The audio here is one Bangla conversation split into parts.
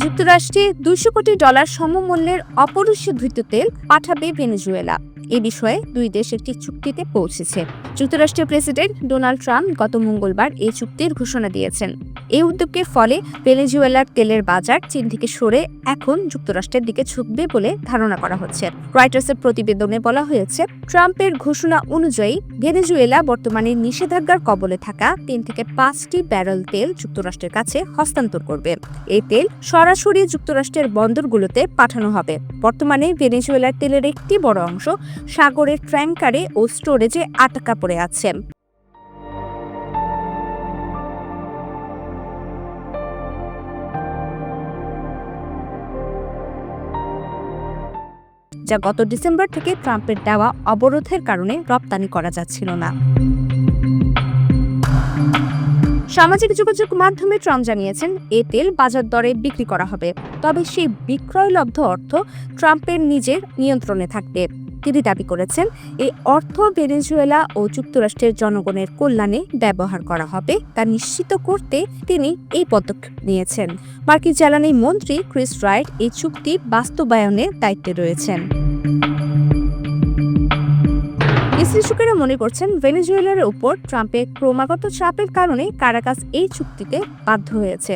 যুক্তরাষ্ট্রে $200 কোটি সমমূল্যের অপরিশোধিত তেল পাঠাবে ভেনেজুয়েলা। এ বিষয়ে দুই দেশ একটি চুক্তিতে পৌঁছেছে। যুক্তরাষ্ট্রের প্রেসিডেন্ট ডোনাল্ড ট্রাম্প গত মঙ্গলবার এই চুক্তির ঘোষণা দিয়েছেন। এই উদ্যোগের ফলে ভেনেজুয়েলার তেলের বাজার চীন থেকে সরে এখন যুক্তরাষ্ট্রের দিকে ঝুঁকবে বলে ধারণা করা হচ্ছে। রয়টার্সের প্রতিবেদনে বলা হয়েছে, ট্রাম্পের ঘোষণা অনুযায়ী ভেনেজুয়েলা বর্তমানে নিষেধাজ্ঞার কবলে থাকা 3 থেকে 5টি ব্যারেল তেল যুক্তরাষ্ট্রের কাছে হস্তান্তর করবে। এই তেল সরাসরি যুক্তরাষ্ট্রের বন্দরগুলোতে পাঠানো হবে। বর্তমানে ভেনেজুয়েলার তেলের একটি বড় অংশ সাগরের ট্যাঙ্কারে ও স্টোরেজে আটকা পড়ে আছে। যা গত ডিসেম্বর থেকে ট্রাম্পের দেওয়া অবরোধের কারণে রপ্তানি করা যাচ্ছিল না। সামাজিক যোগাযোগ মাধ্যমে ট্রাম্প জানিয়েছেন, এই তেল বাজার দরে বিক্রি করা হবে, তবে সেই বিক্রয়লব্ধ অর্থ ট্রাম্পের নিজের নিয়ন্ত্রণে থাকবে। তিনি দাবি করেছেন, এই অর্থ ভেনেজুয়েলা ও যুক্তরাষ্ট্রের জনগণের কল্যাণে ব্যবহার করা হবে তা নিশ্চিত করতে তিনি এই পদক্ষেপ নিয়েছেন। মার্কিন জ্বালানি মন্ত্রী ক্রিস রাইট এই চুক্তি বাস্তবায়নের দায়িত্বে রয়েছেন। বিশ্লেষকেরা মনে করছেন, ভেনেজুয়েলার উপর ট্রাম্পের ক্রমাগত চাপের কারণে কারাকাস এই চুক্তিতে বাধ্য হয়েছে।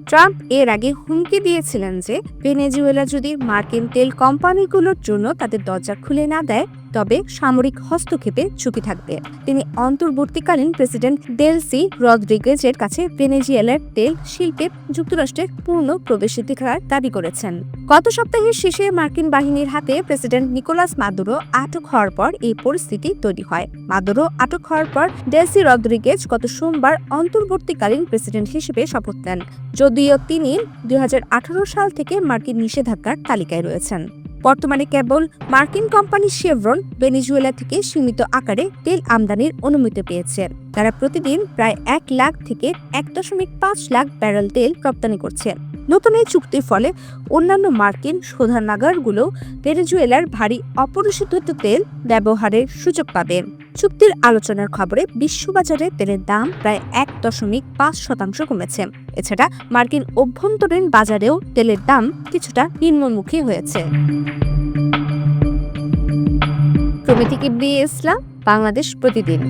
ট্রাম্প এর আগে হুমকি দিয়েছিলেন যে ভেনেজুয়েলা যদি মার্কিন তেল কোম্পানিগুলোর জন্য তাদের দরজা খুলে না দেয় তবে সামরিক হস্তক্ষেপে ঝুঁকি থাকবে। তিনি অন্তর্বর্তীকালীন প্রেসিডেন্ট দেলসি রদ্রিগেজের কাছে ভেনেজুয়েলার তেল শিল্পে যুক্তরাষ্ট্রের পূর্ণ প্রবেশাধিকার দাবি করেছেন। গত সপ্তাহের শেষে মার্কিন বাহিনীর হাতে প্রেসিডেন্ট নিকোলাস মাদুরো আটক হওয়ার পর এই পরিস্থিতি তৈরি হয়। মাদুরো আটক হওয়ার পর দেলসি রদ্রিগেজ গত সোমবার অন্তর্বর্তীকালীন প্রেসিডেন্ট হিসেবে শপথ নেন, যদিও তিনি 2018 সাল থেকে মার্কিন নিষেধাজ্ঞার তালিকায় রয়েছেন। বর্তমানে কেবল মার্কিন কোম্পানি শেভরন ভেনেজুয়েলা থেকে সীমিত আকারে তেল আমদানির অনুমতি পেয়েছে। তারা প্রতিদিন প্রায় 1 লাখ থেকে 1.5 লাখ ব্যারেল তেল রপ্তানি করছে। নতুন এই চুক্তির ফলে অন্যান্য মার্কিন শোধনাগারগুলো ভেনেজুয়েলার ভারী অপরিশোধিত তেল ব্যবহারের সুযোগ পাবে। চুক্তির আলোচনার খবরে বিশ্ববাজারে তেলের দাম প্রায় 1.5% কমেছে। এছাড়া মার্কিন অভ্যন্তরীণ বাজারেও তেলের দাম কিছুটা নিম্নমুখী হয়েছে। প্রমিতি কিবলি ইসলাম, বাংলাদেশ প্রতিদিন।